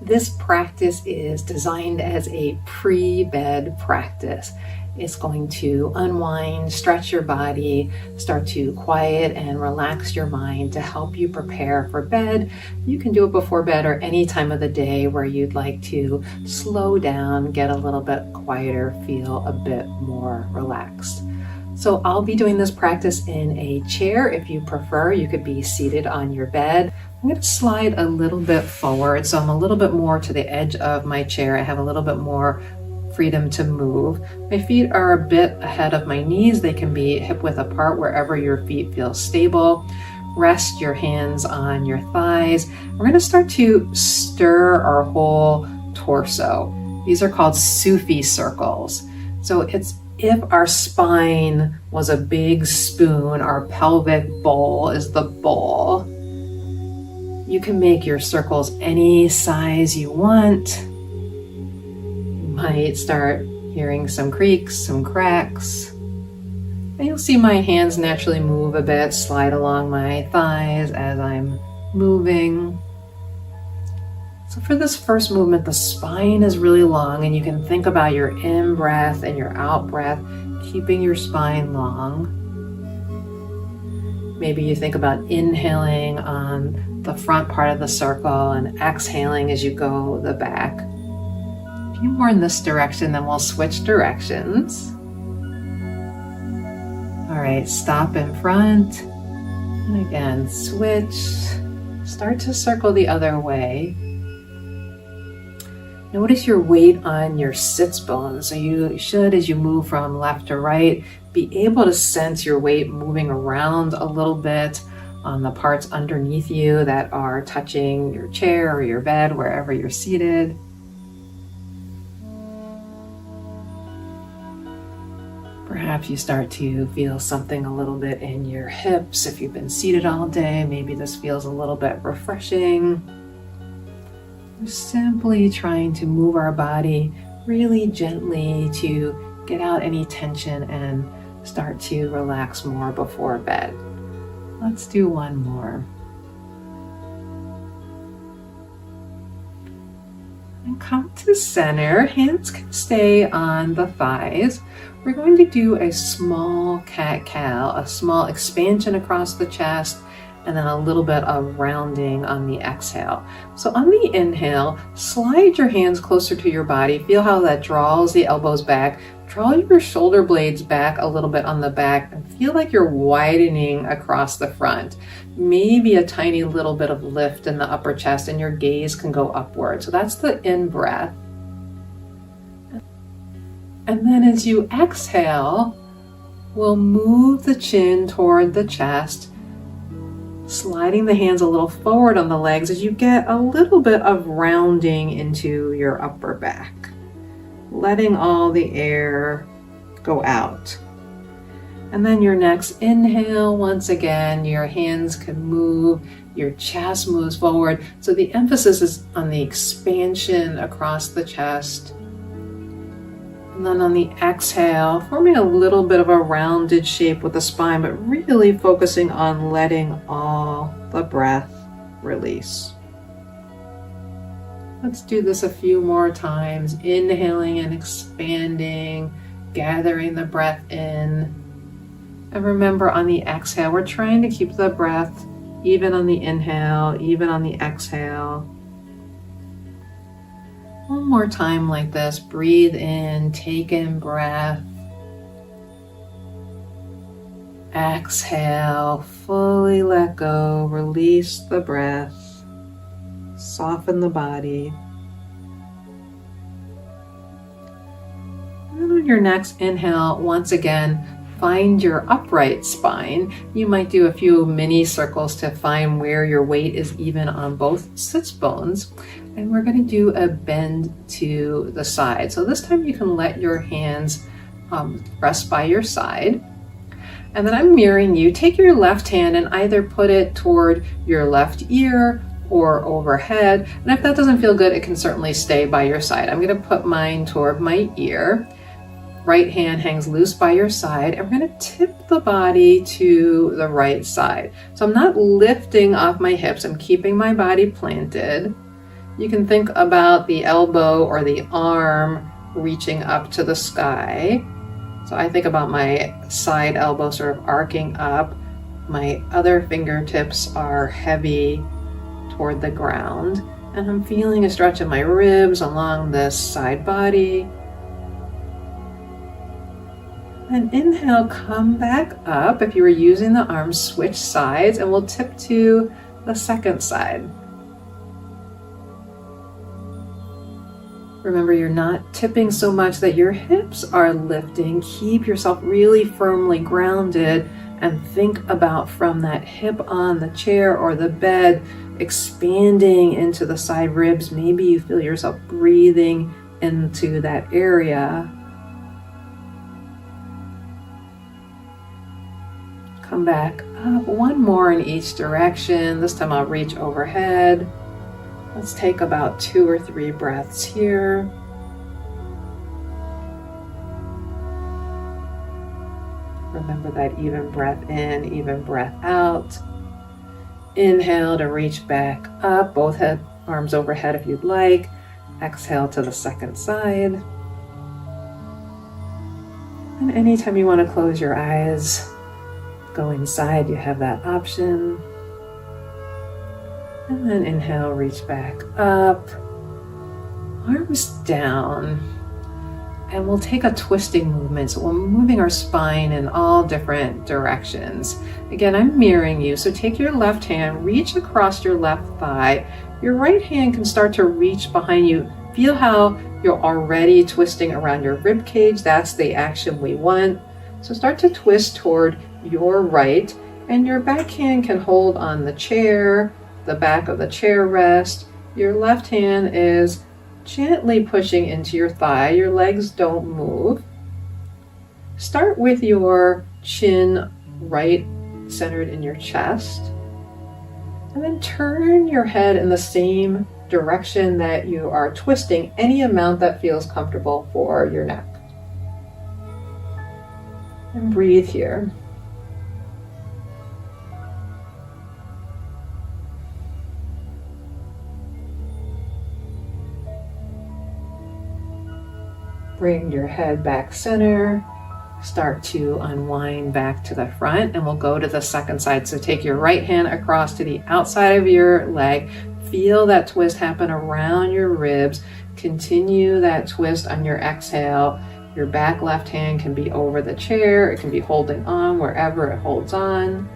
This practice is designed as a pre-bed practice. It's going to unwind, stretch your body, start to quiet and relax your mind to help you prepare for bed. You can do it before bed or any time of the day where you'd like to slow down, get a little bit quieter, feel a bit more relaxed. So I'll be doing this practice in a chair. If you prefer, you could be seated on your bed. I'm going to slide a little bit forward, so I'm a little bit more to the edge of my chair. I have a little bit more freedom to move. My feet are a bit ahead of my knees. They can be hip width apart wherever your feet feel stable. Rest your hands on your thighs. We're going to start to stir our whole torso. These are called Sufi circles. So it's if our spine was a big spoon, our pelvic bowl is the bowl. You can make your circles any size you want. Might start hearing some creaks, some cracks. And you'll see my hands naturally move a bit, slide along my thighs as I'm moving. So for this first movement, the spine is really long, and you can think about your in-breath and your out-breath, keeping your spine long. Maybe you think about inhaling on the front part of the circle and exhaling as you go the back. A few more in this direction, then we'll switch directions. All right, stop in front. And again, switch. Start to circle the other way. Notice your weight on your sits bones. So you should, as you move from left to right, be able to sense your weight moving around a little bit on the parts underneath you that are touching your chair or your bed, wherever you're seated. Perhaps you start to feel something a little bit in your hips. If you've been seated all day, maybe this feels a little bit refreshing. We're simply trying to move our body really gently to get out any tension and start to relax more before bed. Let's do one more. And come to center. Hands can stay on the thighs. We're going to do a small cat-cow, a small expansion across the chest, and then a little bit of rounding on the exhale. So on the inhale, slide your hands closer to your body. Feel how that draws the elbows back. Draw your shoulder blades back a little bit on the back and feel like you're widening across the front. Maybe a tiny little bit of lift in the upper chest and your gaze can go upward. So that's the in-breath. And then as you exhale, we'll move the chin toward the chest, sliding the hands a little forward on the legs as you get a little bit of rounding into your upper back, letting all the air go out. And then your next inhale, once again, your hands can move, your chest moves forward. So the emphasis is on the expansion across the chest. And then on the exhale, forming a little bit of a rounded shape with the spine, but really focusing on letting all the breath release. Let's do this a few more times, inhaling and expanding, gathering the breath in. And remember, on the exhale, we're trying to keep the breath even on the inhale, even on the exhale. One more time like this. Breathe in, take in breath. Exhale, fully let go, release the breath, soften the body. And then on your next inhale, once again, find your upright spine. You might do a few mini circles to find where your weight is even on both sits bones. And we're going to do a bend to the side. So this time you can let your hands rest by your side. And then I'm mirroring you. Take your left hand and either put it toward your left ear or overhead. And if that doesn't feel good, it can certainly stay by your side. I'm going to put mine toward my ear. Right hand hangs loose by your side, and we're going to tip the body to the right side. So I'm not lifting off my hips. I'm keeping my body planted. You can think about the elbow or the arm reaching up to the sky. So I think about my side elbow sort of arcing up. My other fingertips are heavy toward the ground. And I'm feeling a stretch in my ribs along this side body. And inhale, come back up. If you were using the arms, switch sides, and we'll tip to the second side. Remember, you're not tipping so much that your hips are lifting. Keep yourself really firmly grounded and think about from that hip on the chair or the bed, expanding into the side ribs. Maybe you feel yourself breathing into that area. Come back up, one more in each direction. This time I'll reach overhead. Let's take about 2 or 3 breaths here. Remember that even breath in, even breath out. Inhale to reach back up, both arms overhead if you'd like. Exhale to the second side. And anytime you want to close your eyes, go inside, you have that option. And then inhale, reach back up, arms down. And we'll take a twisting movement. So we're moving our spine in all different directions. Again, I'm mirroring you. So take your left hand, reach across your left thigh. Your right hand can start to reach behind you. Feel how you're already twisting around your rib cage. That's the action we want. So start to twist toward your right, and your back hand can hold on the chair, the back of the chair rest. Your left hand is gently pushing into your thigh. Your legs don't move. Start with your chin right centered in your chest, and then turn your head in the same direction that you are twisting, any amount that feels comfortable for your neck. And breathe here. Bring your head back center. Start to unwind back to the front, and we'll go to the second side. So take your right hand across to the outside of your leg. Feel that twist happen around your ribs. Continue that twist on your exhale. Your back left hand can be over the chair. It can be holding on wherever it holds on.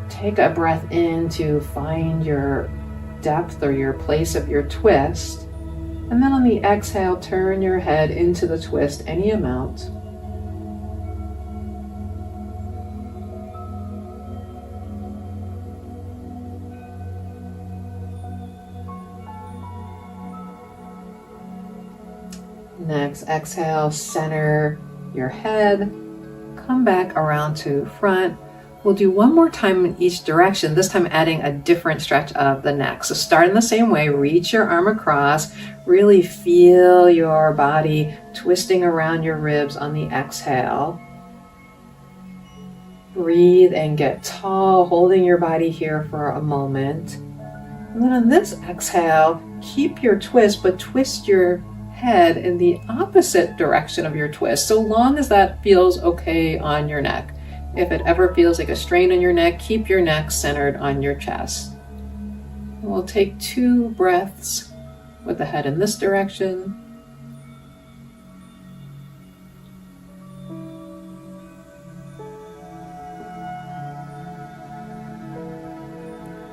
Take a breath in to find your depth or your place of your twist. And then on the exhale, turn your head into the twist any amount. Next, exhale, center your head, come back around to front. We'll do one more time in each direction, this time adding a different stretch of the neck. So start in the same way, reach your arm across, really feel your body twisting around your ribs on the exhale. Breathe and get tall, holding your body here for a moment. And then on this exhale, keep your twist, but twist your head in the opposite direction of your twist, so long as that feels okay on your neck. If it ever feels like a strain on your neck, keep your neck centered on your chest. And we'll take 2 breaths with the head in this direction.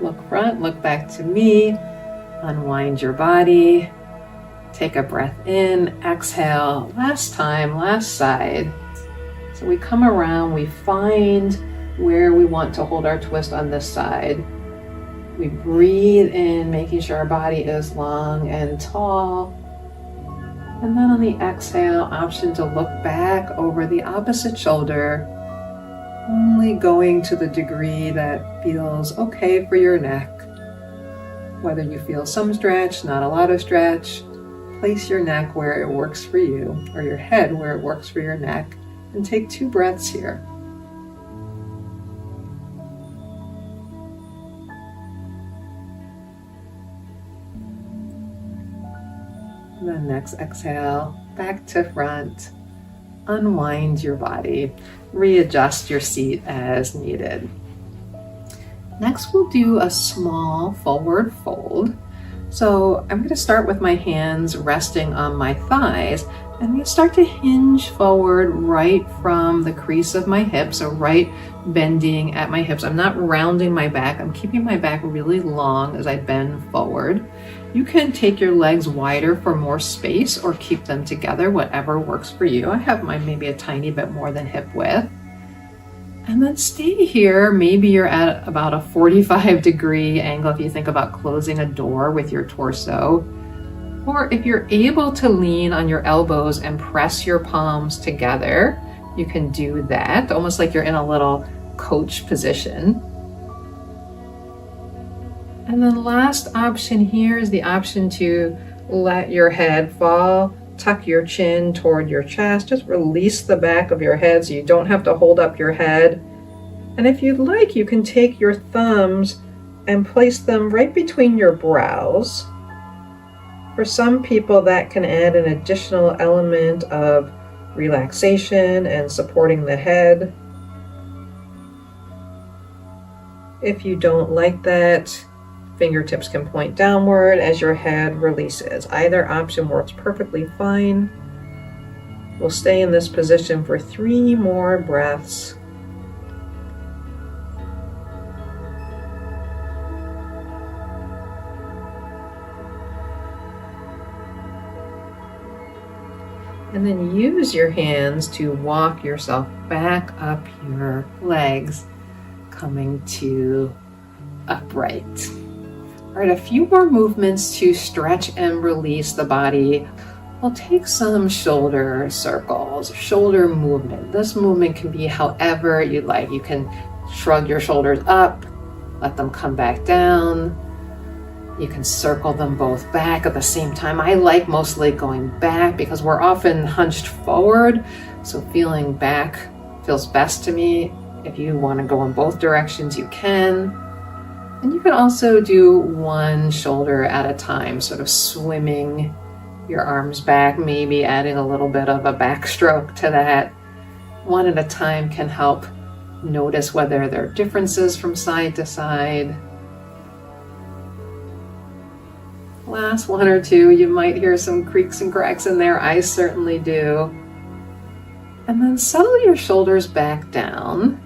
Look front, look back to me. Unwind your body. Take a breath in, exhale. Last time, last side. So we come around, we find where we want to hold our twist on this side. We breathe in, making sure our body is long and tall. And then on the exhale, option to look back over the opposite shoulder, only going to the degree that feels okay for your neck. Whether you feel some stretch, not a lot of stretch, place your neck where it works for you, or your head where it works for your neck, and take 2 breaths here. And then next exhale, back to front. Unwind your body. Readjust your seat as needed. Next, we'll do a small forward fold. So I'm going to start with my hands resting on my thighs. I'm going to start to hinge forward right from the crease of my hips, so right bending at my hips. I'm not rounding my back. I'm keeping my back really long as I bend forward. You can take your legs wider for more space or keep them together, whatever works for you. I have mine maybe a tiny bit more than hip width. And then stay here. Maybe you're at about a 45-degree angle if you think about closing a door with your torso. Or if you're able to lean on your elbows and press your palms together, you can do that, almost like you're in a little coach position. And then last option here is the option to let your head fall. Tuck your chin toward your chest. Just release the back of your head so you don't have to hold up your head. And if you'd like, you can take your thumbs and place them right between your brows. For some people, that can add an additional element of relaxation and supporting the head. If you don't like that, fingertips can point downward as your head releases. Either option works perfectly fine. We'll stay in this position for 3 more breaths. And then use your hands to walk yourself back up your legs, coming to upright. All right, a few more movements to stretch and release the body. We'll take some shoulder circles, shoulder movement. This movement can be however you like. You can shrug your shoulders up, let them come back down. You can circle them both back at the same time. I like mostly going back because we're often hunched forward. So feeling back feels best to me. If you want to go in both directions, you can. And you can also do one shoulder at a time, sort of swimming your arms back, maybe adding a little bit of a backstroke to that. One at a time can help notice whether there are differences from side to side. Last one or two, you might hear some creaks and cracks in there. I certainly do. And then settle your shoulders back down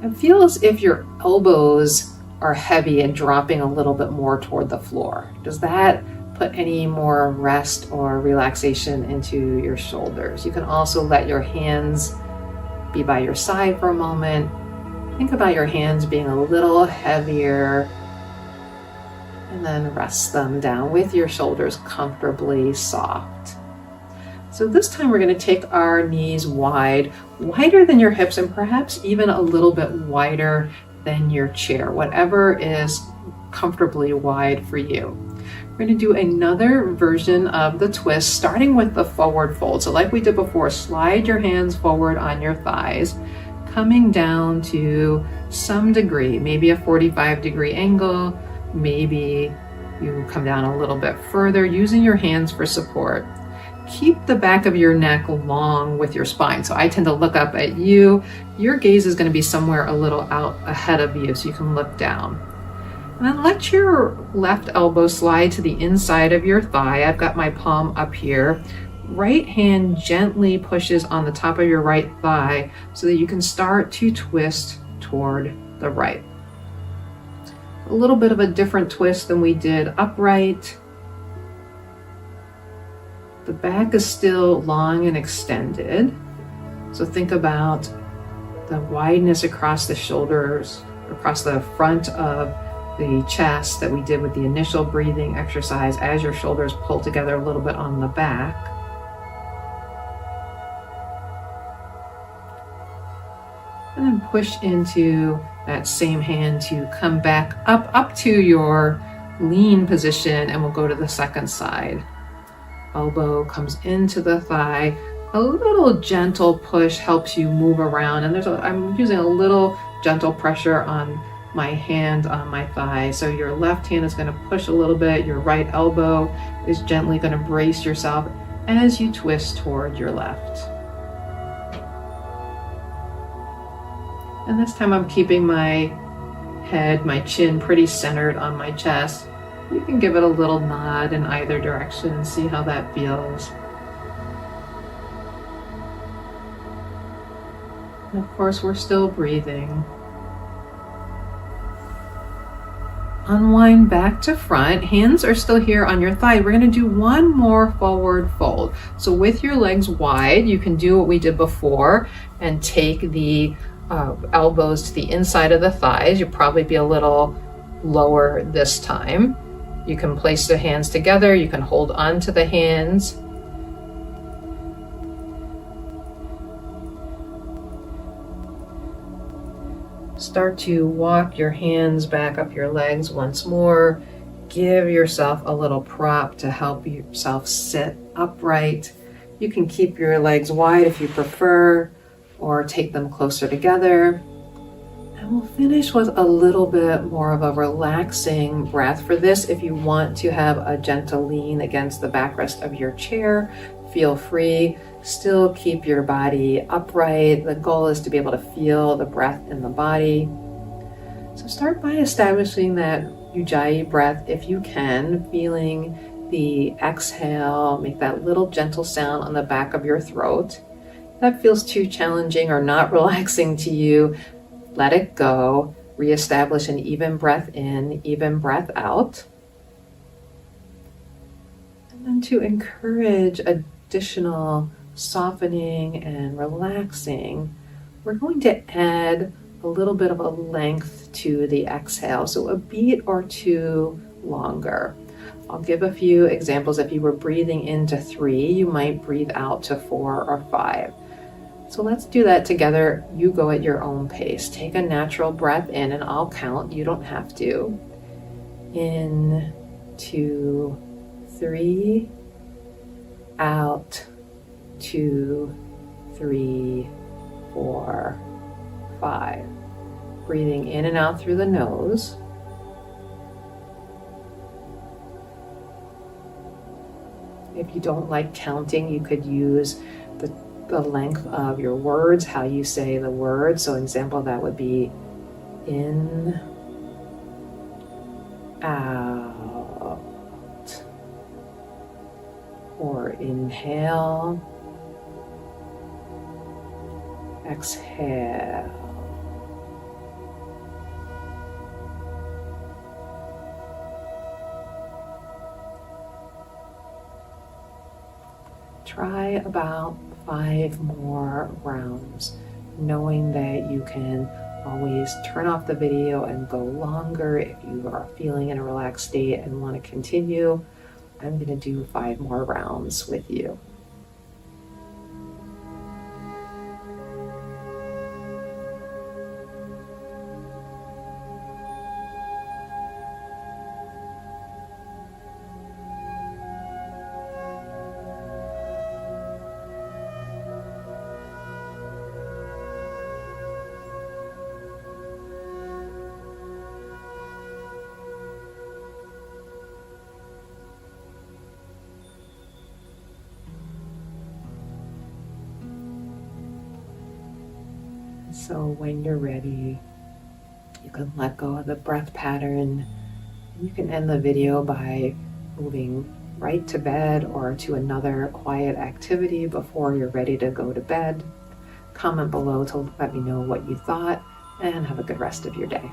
and feel as if your elbows are heavy and dropping a little bit more toward the floor. Does that put any more rest or relaxation into your shoulders? You can also let your hands be by your side for a moment. Think about your hands being a little heavier, and then rest them down with your shoulders comfortably soft. So this time we're going to take our knees wide, wider than your hips, and perhaps even a little bit wider than your chair, whatever is comfortably wide for you. We're going to do another version of the twist, starting with the forward fold. So like we did before, slide your hands forward on your thighs, coming down to some degree, maybe a 45-degree angle, maybe you come down a little bit further, using your hands for support. Keep the back of your neck long with your spine. So I tend to look up at you. Your gaze is going to be somewhere a little out ahead of you, so you can look down. And then let your left elbow slide to the inside of your thigh. I've got my palm up here. Right hand gently pushes on the top of your right thigh so that you can start to twist toward the right. A little bit of a different twist than we did upright. The back is still long and extended. So think about the wideness across the shoulders, across the front of the chest that we did with the initial breathing exercise as your shoulders pull together a little bit on the back. And then push into that same hand to come back up to your lean position, and we'll go to the second side. Elbow comes into the thigh. A little gentle push helps you move around, and I'm using a little gentle pressure on my hand on my thigh. So your left hand is going to push a little bit, your right elbow is gently going to brace yourself as you twist toward your left. And this time I'm keeping my head, my chin pretty centered on my chest. You can give it a little nod in either direction and see how that feels. And of course, we're still breathing. Unwind back to front. Hands are still here on your thigh. We're going to do one more forward fold. So with your legs wide, you can do what we did before and take the elbows to the inside of the thighs. You'll probably be a little lower this time. You can place the hands together. You can hold on to the hands. Start to walk your hands back up your legs once more. Give yourself a little prop to help yourself sit upright. You can keep your legs wide if you prefer, or take them closer together. And we'll finish with a little bit more of a relaxing breath. For this, if you want to have a gentle lean against the backrest of your chair, feel free. Still keep your body upright. The goal is to be able to feel the breath in the body. So start by establishing that Ujjayi breath if you can, feeling the exhale, make that little gentle sound on the back of your throat. If that feels too challenging or not relaxing to you, let it go. Reestablish an even breath in, even breath out. And then to encourage additional softening and relaxing, we're going to add a little bit of a length to the exhale, so a beat or two longer. I'll give a few examples. If you were breathing into 3, you might breathe out to 4 or 5. So let's do that together. You go at your own pace. Take a natural breath in, and I'll count. You don't have to. In, 2, 3, out, 2, 3, 4, 5. Breathing in and out through the nose. If you don't like counting, you could use the length of your words, how you say the word. So an example of that would be in, out, or inhale, exhale. Try about 5 more rounds, knowing that you can always turn off the video and go longer if you are feeling in a relaxed state and want to continue. I'm going to do 5 more rounds with you. So when you're ready, you can let go of the breath pattern. You can end the video by moving right to bed or to another quiet activity before you're ready to go to bed. Comment below to let me know what you thought, and have a good rest of your day.